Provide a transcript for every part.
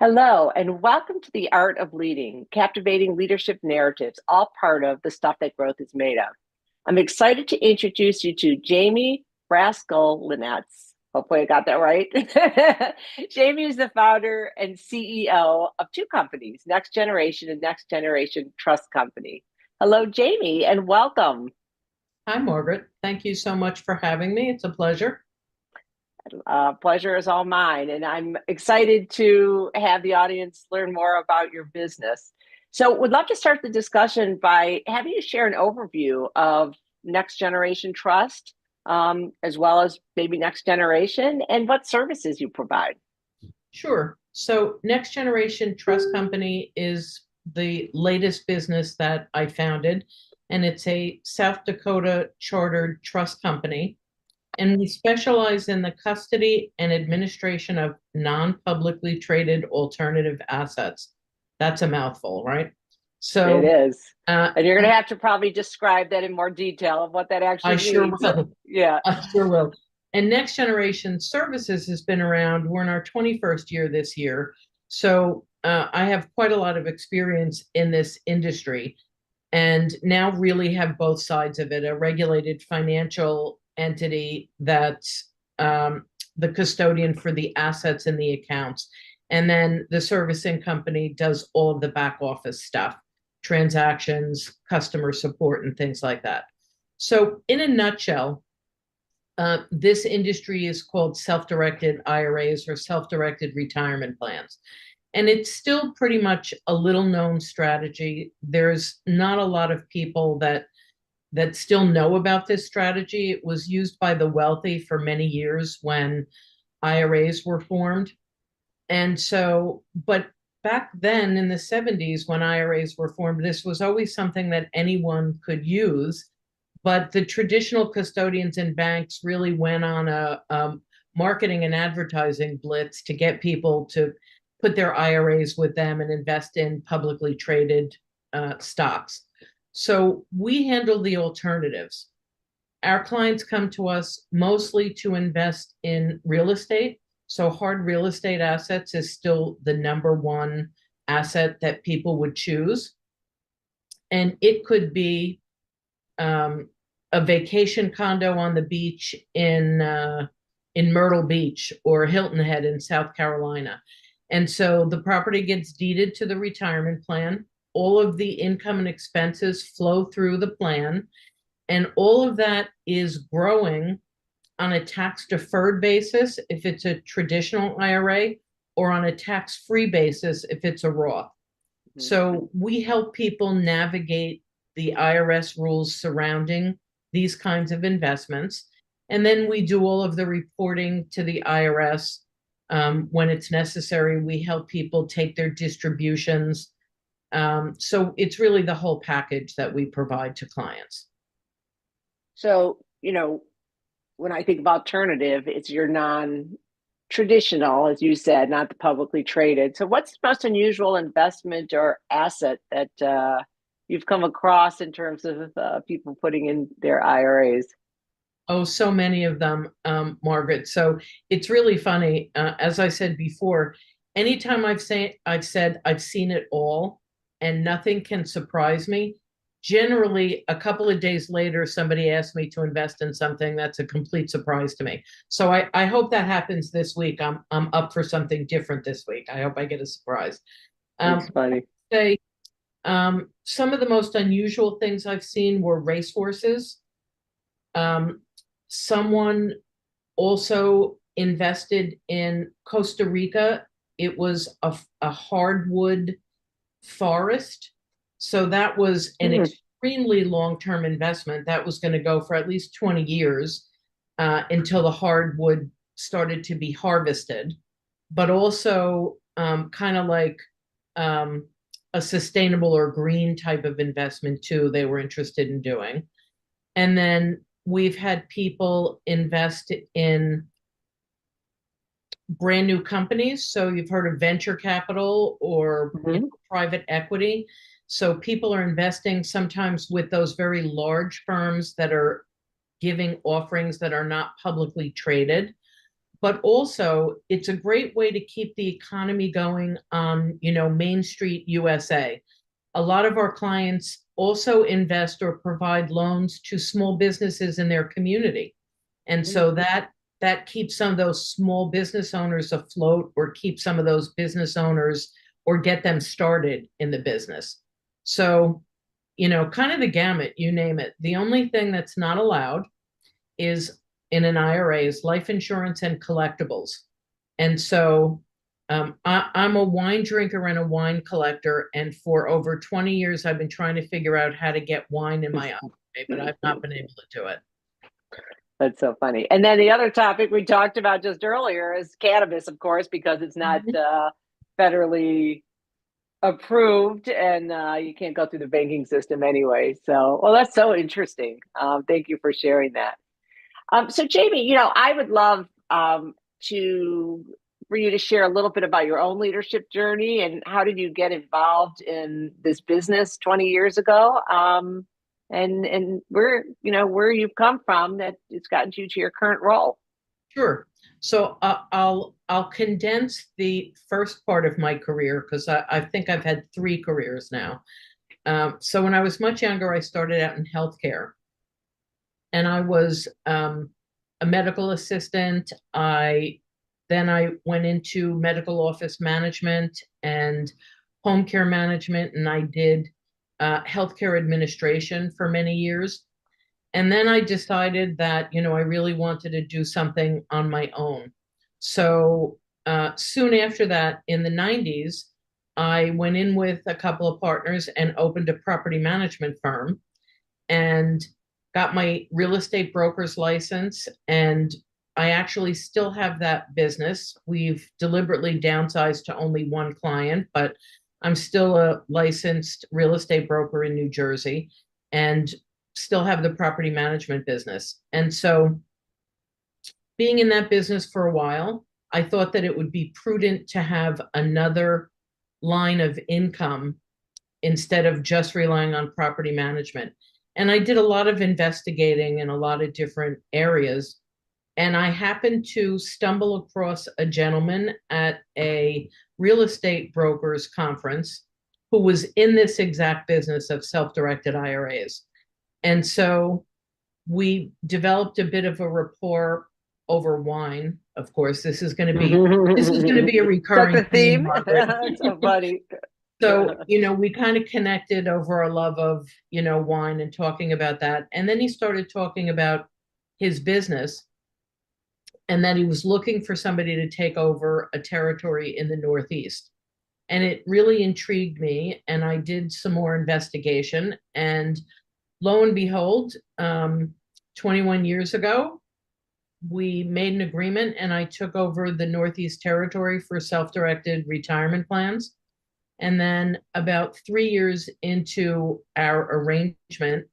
Hello, and welcome to the Art of Leading, captivating leadership narratives, all part of the stuff that growth is made of. I'm excited to introduce you to Jaime Raskulinecz. Hopefully, I got that right. Jaime is the founder and CEO of two companies, Next Generation and Next Generation Trust Company. Hello, Jaime, and welcome. Hi, Margaret. Thank you so much for having me. It's a pleasure. Pleasure is all mine, and I'm excited to have the audience learn more about your business. So, would love to start the discussion by having you share an overview of Next Generation Trust, as well as maybe Next Generation, and what services you provide. Sure. So, Next Generation Trust Company is the latest business that I founded, and it's a South Dakota chartered trust company. And we specialize in the custody and administration of non-publicly traded alternative assets. That's a mouthful, right? It So, is. uh, And you're going to have to probably describe that in more detail of what that I actually sure means. will. Yeah. I sure will. And Next Generation Services has been around. We're in our 21st year this year. So I have quite a lot of experience in this industry and now really have both sides of it, a regulated financial entity that's the custodian for the assets and the accounts. And then the servicing company does all of the back office stuff, transactions, customer support, and things like that. So, in a nutshell, this industry is called self-directed IRAs or self-directed retirement plans. And it's still pretty much a little known strategy. There's not a lot of people that still know about this strategy. It was used by the wealthy for many years when IRAs were formed. And so, but back then in the 70s when IRAs were formed, this was always something that anyone could use. But the traditional custodians and banks really went on a marketing and advertising blitz to get people to put their IRAs with them and invest in publicly traded stocks. So we handle the alternatives. Our clients come to us mostly to invest in real estate. So hard real estate assets is still the number one asset that people would choose. And it could be a vacation condo on the beach in Myrtle Beach or Hilton Head in South Carolina. And so the property gets deeded to the retirement plan. All of the income and expenses flow through the plan, and all of that is growing on a tax deferred basis if it's a traditional IRA, or on a tax free basis if it's a Roth. Mm-hmm. So we help people navigate the IRS rules surrounding these kinds of investments. And then we do all of the reporting to the IRS when it's necessary. We help people take their distributions. So it's really the whole package that we provide to clients. So, when I think of alternative, it's your non-traditional, as you said, not the publicly traded. So what's the most unusual investment or asset that you've come across in terms of people putting in their IRAs? Oh, so many of them, Margaret. So it's really funny. As I said before, anytime I've said I've seen it all and nothing can surprise me. Generally, a couple of days later, somebody asked me to invest in something that's a complete surprise to me. So I hope that happens this week. I'm up for something different this week. I hope I get a surprise. It's funny. Say, some of the most unusual things I've seen were racehorses. Someone also invested in Costa Rica. It was a hardwood forest. So that was an extremely long-term investment. That was going to go for at least 20 years until the hardwood started to be harvested, but also kind of like a sustainable or green type of investment too, they were interested in doing. And then we've had people invest in brand new companies. So you've heard of venture capital or private equity. So people are investing sometimes with those very large firms that are giving offerings that are not publicly traded. but also it's a great way to keep the economy going on, Main Street USA. A lot of our clients also invest or provide loans to small businesses in their community. And so that keeps some of those small business owners afloat, or keep some of those business owners, or get them started in the business. So, kind of the gamut, you name it. The only thing that's not allowed is in an IRA is life insurance and collectibles. And so I'm a wine drinker and a wine collector. And for over 20 years, I've been trying to figure out how to get wine in my IRA, but I've not been able to do it. That's so funny. And then the other topic we talked about just earlier is cannabis, of course, because it's not federally approved, and you can't go through the banking system anyway. So, well, that's so interesting. Thank you for sharing that. So, Jamie, I would love to for you to share a little bit about your own leadership journey and how did you get involved in this business 20 years ago, and where you've come from that it's gotten you to your current role. Sure. So I'll condense the first part of my career, because I think I've had 3 careers now. So when I was much younger, I started out in healthcare, and I was a medical assistant. Then I went into medical office management and home care management, and I did healthcare administration for many years. And then I decided that, I really wanted to do something on my own. So soon after that, in the 90s, I went in with a couple of partners and opened a property management firm and got my real estate broker's license. And I actually still have that business. We've deliberately downsized to only one client, but I'm still a licensed real estate broker in New Jersey and still have the property management business. And so being in that business for a while, I thought that it would be prudent to have another line of income instead of just relying on property management. And I did a lot of investigating in a lot of different areas. And I happened to stumble across a gentleman at a real estate brokers conference who was in this exact business of self-directed IRAs. And so we developed a bit of a rapport over wine. Of course, this is going to be a recurring That's the theme. Margaret. So funny. So, we kind of connected over a love of, wine and talking about that. And then he started talking about his business and that he was looking for somebody to take over a territory in the Northeast. And it really intrigued me. And I did some more investigation. And lo and behold, 21 years ago, we made an agreement and I took over the Northeast Territory for self-directed retirement plans. And then about 3 years into our arrangement,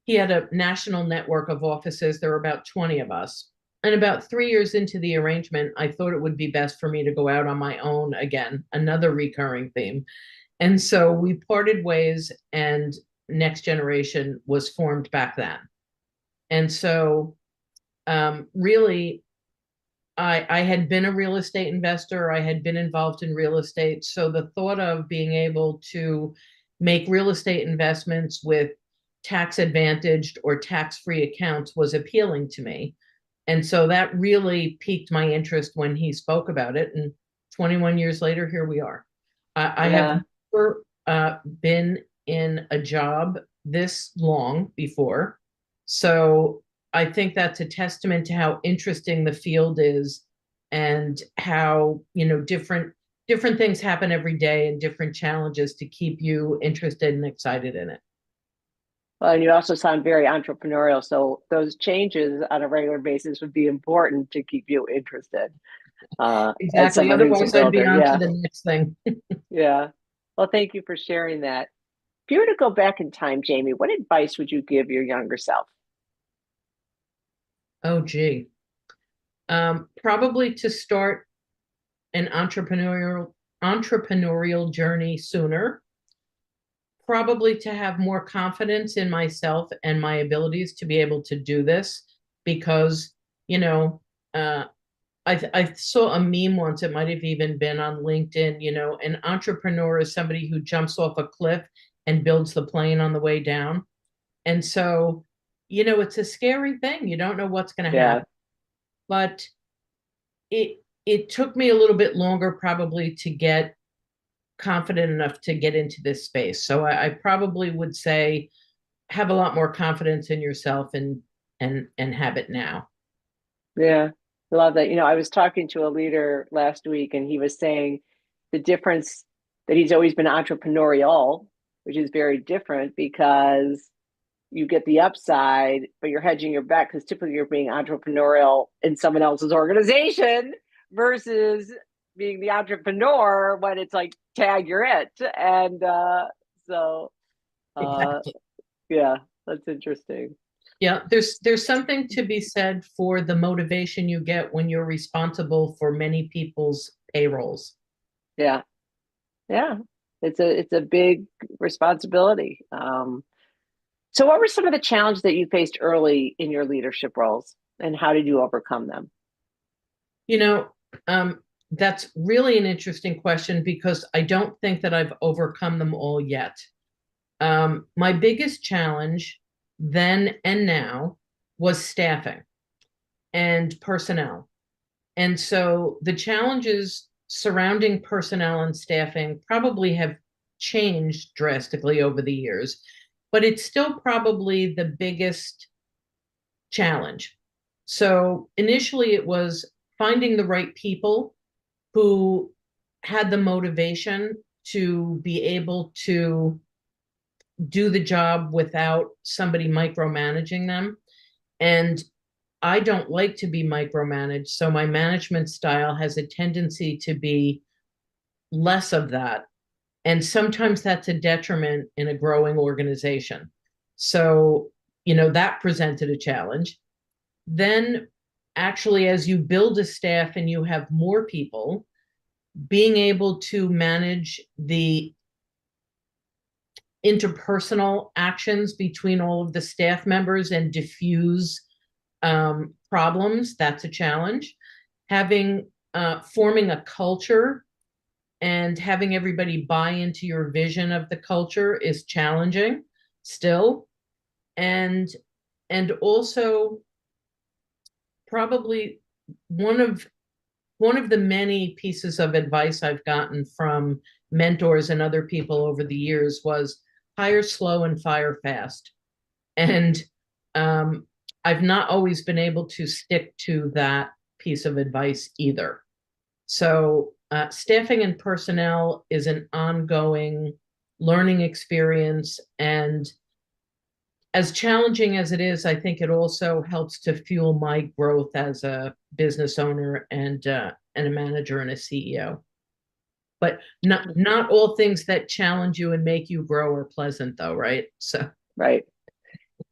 he had a national network of offices. There were about 20 of us. And about 3 years into the arrangement, I thought it would be best for me to go out on my own again, another recurring theme. And so we parted ways, and Next Generation was formed back then. And so really, I had been a real estate investor. I had been involved in real estate. So the thought of being able to make real estate investments with tax advantaged or tax-free accounts was appealing to me. And so that really piqued my interest when he spoke about it. And 21 years later, here we are. I have never been in a job this long before. So I think that's a testament to how interesting the field is and how, different things happen every day and different challenges to keep you interested and excited in it. Well, and you also sound very entrepreneurial. So those changes on a regular basis would be important to keep you interested. Exactly. Otherwise, I'd be on to the next thing. Yeah. Well, thank you for sharing that. If you were to go back in time, Jamie, what advice would you give your younger self? Oh, gee. Probably to start an entrepreneurial journey sooner. Probably to have more confidence in myself and my abilities to be able to do this, because, I saw a meme once, it might have even been on LinkedIn, an entrepreneur is somebody who jumps off a cliff and builds the plane on the way down. And so, it's a scary thing. You don't know what's going to Yeah. happen. But it took me a little bit longer probably to get confident enough to get into this space. So I probably would say have a lot more confidence in yourself and have it now. Yeah. I love that. I was talking to a leader last week and he was saying the difference that he's always been entrepreneurial, which is very different because you get the upside, but you're hedging your bet because typically you're being entrepreneurial in someone else's organization versus being the entrepreneur when it's like tag you're it. And so Exactly. yeah, that's interesting. Yeah, there's something to be said for the motivation you get when you're responsible for many people's payrolls. Yeah. Yeah. It's a big responsibility. So what were some of the challenges that you faced early in your leadership roles and how did you overcome them? You know, that's really an interesting question because I don't think that I've overcome them all yet. My biggest challenge then and now was staffing and personnel. And so the challenges surrounding personnel and staffing probably have changed drastically over the years, but it's still probably the biggest challenge. So initially it was finding the right people who had the motivation to be able to do the job without somebody micromanaging them. And I don't like to be micromanaged. So my management style has a tendency to be less of that. And sometimes that's a detriment in a growing organization. So, that presented a challenge. Then, actually, as you build a staff and you have more people, being able to manage the interpersonal actions between all of the staff members and diffuse problems, that's a challenge. Having forming a culture and having everybody buy into your vision of the culture is challenging still. And also probably one of one of the many pieces of advice I've gotten from mentors and other people over the years was hire slow and fire fast. And I've not always been able to stick to that piece of advice either. So, staffing and personnel is an ongoing learning experience. And as challenging as it is, I think it also helps to fuel my growth as a business owner and a manager and a CEO. But not all things that challenge you and make you grow are pleasant, though, right? So Right.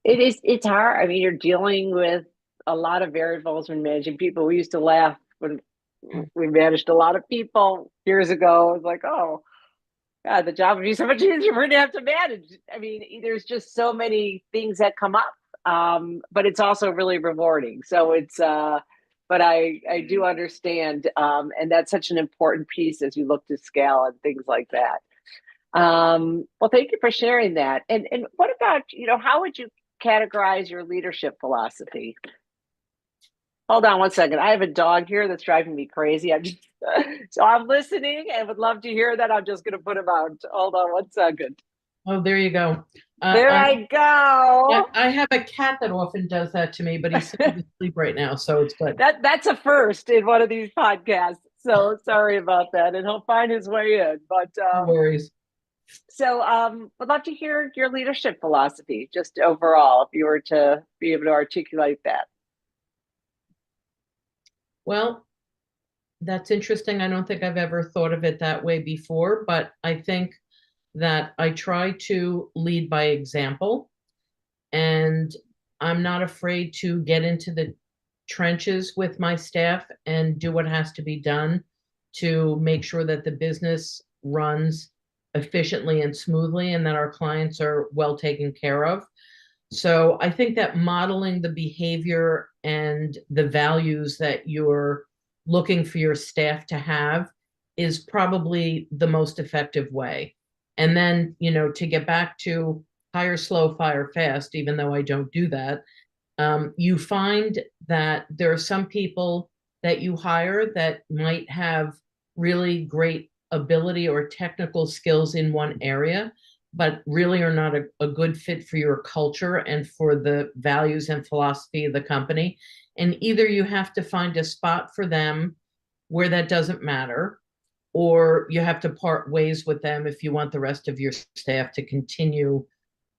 It's hard. I mean, you're dealing with a lot of variables when managing people. We used to laugh when we managed a lot of people years ago. It was like, oh, God, the job would be so much easier. We're gonna have to manage. I mean, there's just so many things that come up, but it's also really rewarding. So but I do understand, and that's such an important piece as you look to scale and things like that. Well, thank you for sharing that. And what about, how would you categorize your leadership philosophy? Hold on one second. I have a dog here that's driving me crazy. So I'm listening and would love to hear that. I'm just going to put him out. Hold on one second. oh, there you go. There I I go. I have a cat that often does that to me, but he's asleep right now, so it's good. That's a first in one of these podcasts. So sorry about that, and he'll find his way in. But No worries. so would love to hear your leadership philosophy, just overall, if you were to be able to articulate that. Well, that's interesting. I don't think I've ever thought of it that way before, but I think that I try to lead by example, and I'm not afraid to get into the trenches with my staff and do what has to be done to make sure that the business runs efficiently and smoothly and that our clients are well taken care of. So I think that modeling the behavior and the values that you're looking for your staff to have is probably the most effective way. And then, to get back to hire slow, fire fast, even though I don't do that, you find that there are some people that you hire that might have really great ability or technical skills in one area, but really are not a good fit for your culture and for the values and philosophy of the company. And either you have to find a spot for them where that doesn't matter, or you have to part ways with them if you want the rest of your staff to continue,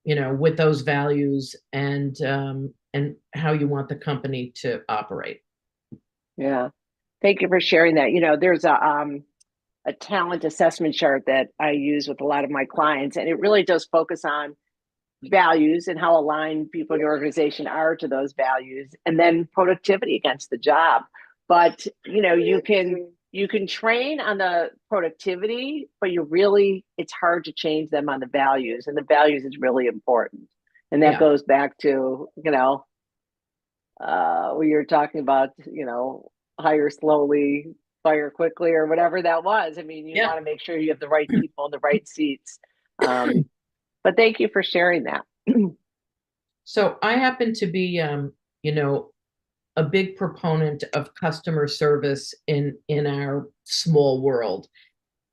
with those values and how you want the company to operate. Yeah. Thank you for sharing that. There's a talent assessment chart that I use with a lot of my clients, and it really does focus on values and how aligned people in your organization are to those values, and then productivity against the job. But you can train on the productivity, but it's hard to change them on the values, and the values is really important. And that goes back to when you're talking about hire slowly, fire quickly, or whatever that was. I mean, you want to make sure you have the right people in the right seats. But thank you for sharing that. So I happen to be, a big proponent of customer service in our small world.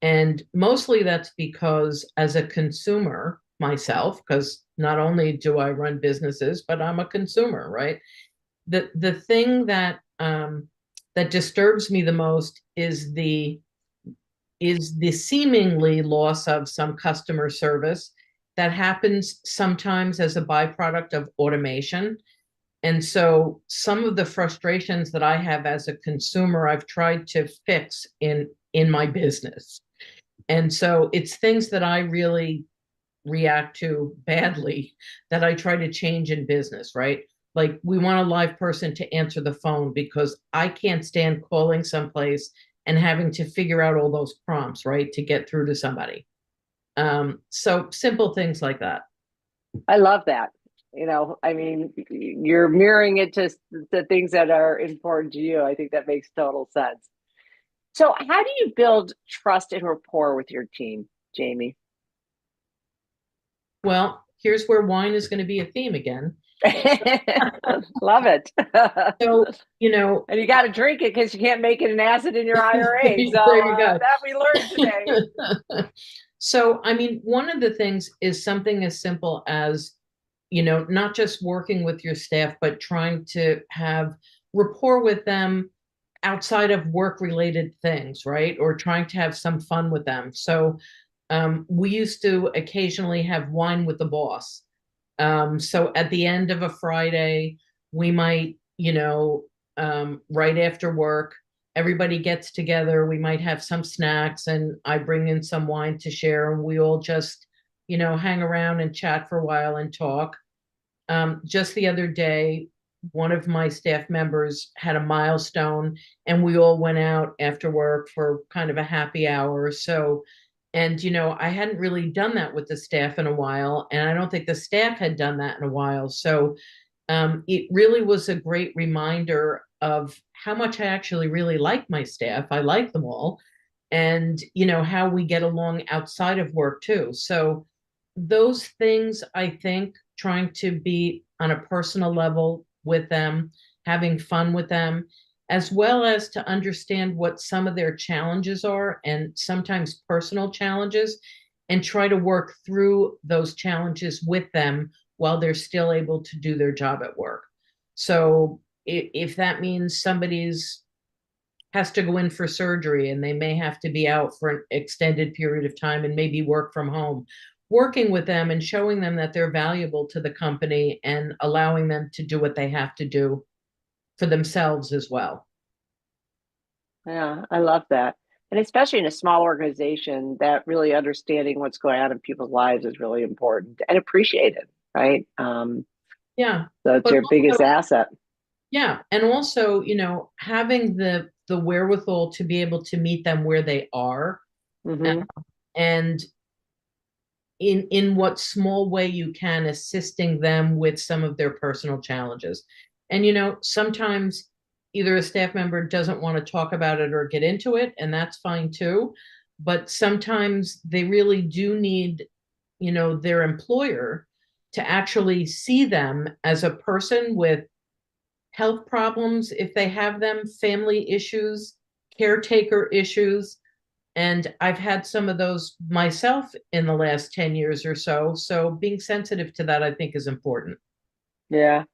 And mostly that's because as a consumer myself, because not only do I run businesses, but I'm a consumer, right? The thing that that disturbs me the most is the seemingly loss of some customer service that happens sometimes as a byproduct of automation. And so some of the frustrations that I have as a consumer, I've tried to fix in my business. And so it's things that I really react to badly that I try to change in business, right? Like, we want a live person to answer the phone because I can't stand calling someplace and having to figure out all those prompts, right, to get through to somebody. So simple things like that. I love that. I mean, you're mirroring it to the things that are important to you. I think that makes total sense. So, how do you build trust and rapport with your team, Jaime? Well, here's where wine is going to be a theme again. Love it. So, and you got to drink it because you can't make it an acid in your IRA. So there you go. that we learned today. So, I mean, one of the things is something as simple as, not just working with your staff, but trying to have rapport with them outside of work related things, right? Or trying to have some fun with them. So, we used to occasionally have wine with the boss. So at the end of a Friday, we might, right after work, everybody gets together. We might have some snacks, and I bring in some wine to share, and we all just, hang around and chat for a while and talk. Just the other day, one of my staff members had a milestone, and we all went out after work for kind of a happy hour. So, and I hadn't really done that with the staff in a while, and I don't think the staff had done that in a while. So it really was a great reminder of how much I actually really like my staff. I like them all, and how we get along outside of work too. So those things, I think, trying to be on a personal level with them, having fun with them, as well as to understand what some of their challenges are, and sometimes personal challenges, and try to work through those challenges with them while they're still able to do their job at work. So if that means somebody's has to go in for surgery and they may have to be out for an extended period of time and maybe work from home, working with them and showing them that they're valuable to the company and allowing them to do what they have to do for themselves as well. Yeah, I love that. And especially in a small organization, that really understanding what's going on in people's lives is really important and appreciated, right? Yeah. So it's your biggest asset. Yeah. And also, having the wherewithal to be able to meet them where they are, and in what small way you can, assisting them with some of their personal challenges. And sometimes either a staff member doesn't want to talk about it or get into it, and that's fine too. But sometimes they really do need, their employer to actually see them as a person with health problems, if they have them, family issues, caretaker issues. And I've had some of those myself in the last 10 years or so. So being sensitive to that, I think, is important. Yeah.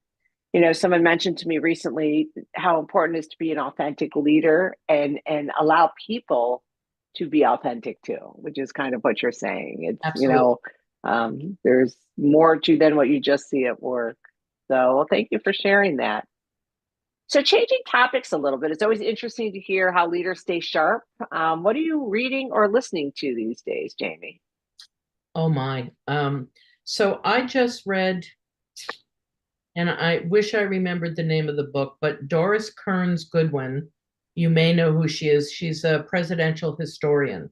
Someone mentioned to me recently how important it is to be an authentic leader and allow people to be authentic too, which is kind of what you're saying. Absolutely. There's more to than what you just see at work. So, well, thank you for sharing that. So, changing topics a little bit, it's always interesting to hear how leaders stay sharp. What are you reading or listening to these days, Jamie? Oh my. So I just read, and I wish I remembered the name of the book, but Doris Kearns Goodwin, you may know who she is. She's a presidential historian,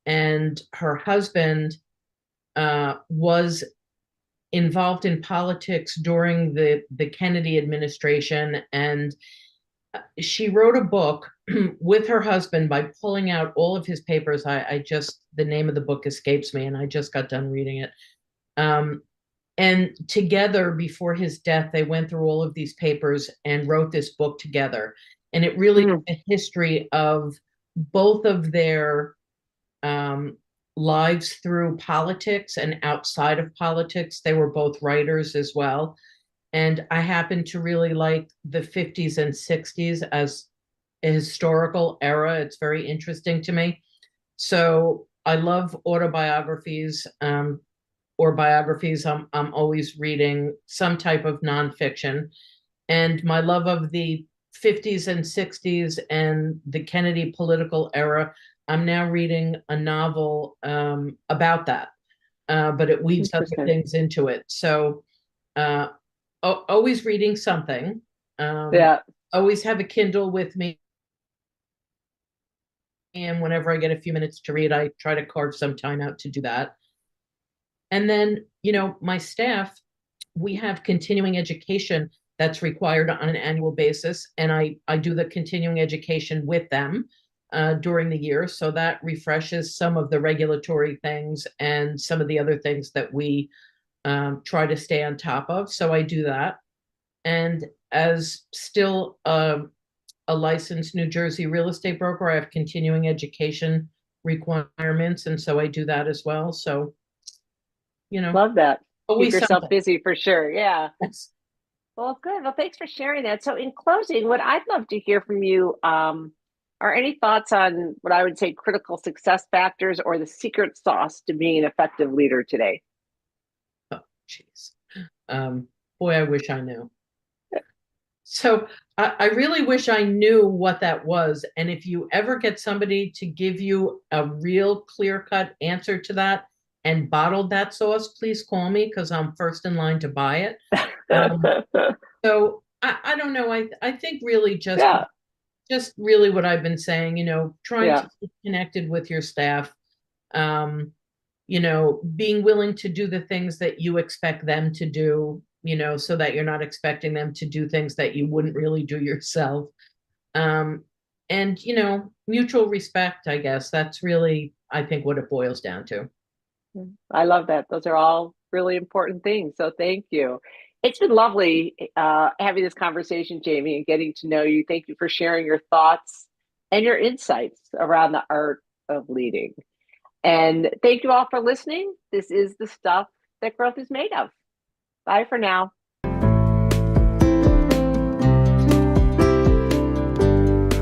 and her husband was involved in politics during the Kennedy administration, and she wrote a book with her husband by pulling out all of his papers. I just, the name of the book escapes me, and I just got done reading it. And together, before his death, they went through all of these papers and wrote this book together. And it really is a history of both of their lives through politics and outside of politics. They were both writers as well. And I happen to really like the 50s and 60s as a historical era. It's very interesting to me. So I love autobiographies or biographies. I'm always reading some type of nonfiction. And my love of the 50s and 60s and the Kennedy political era, I'm now reading a novel about that, but it weaves other Interesting. things into it. So always reading something. Yeah. Always have a Kindle with me. And whenever I get a few minutes to read, I try to carve some time out to do that. And then, my staff, we have continuing education that's required on an annual basis. And I do the continuing education with them during the year. So that refreshes some of the regulatory things and some of the other things that we try to stay on top of. So I do that. And as still a licensed New Jersey real estate broker, I have continuing education requirements. And so I do that as well. So, Love that. Keep always yourself something. busy for sure. Yeah. Yes. Well, good. Well, thanks for sharing that. So, in closing, what I'd love to hear from you are any thoughts on what I would say critical success factors or the secret sauce to being an effective leader today? Oh, jeez. Um, Boy, I wish I knew. So I really wish I knew what that was. And if you ever get somebody to give you a real clear-cut answer to that and bottled that sauce, please call me because I'm first in line to buy it. Um, so I don't know. I think really Yeah. just really what I've been saying, trying Yeah. to keep connected with your staff, being willing to do the things that you expect them to do, so that you're not expecting them to do things that you wouldn't really do yourself. Um, and, mutual respect, I guess. That's really, I think, what it boils down to. I love that. Those are all really important things. So thank you. It's been lovely having this conversation, Jamie, and getting to know you. Thank you for sharing your thoughts and your insights around the art of leading. And thank you all for listening. This is the stuff that growth is made of. Bye for now.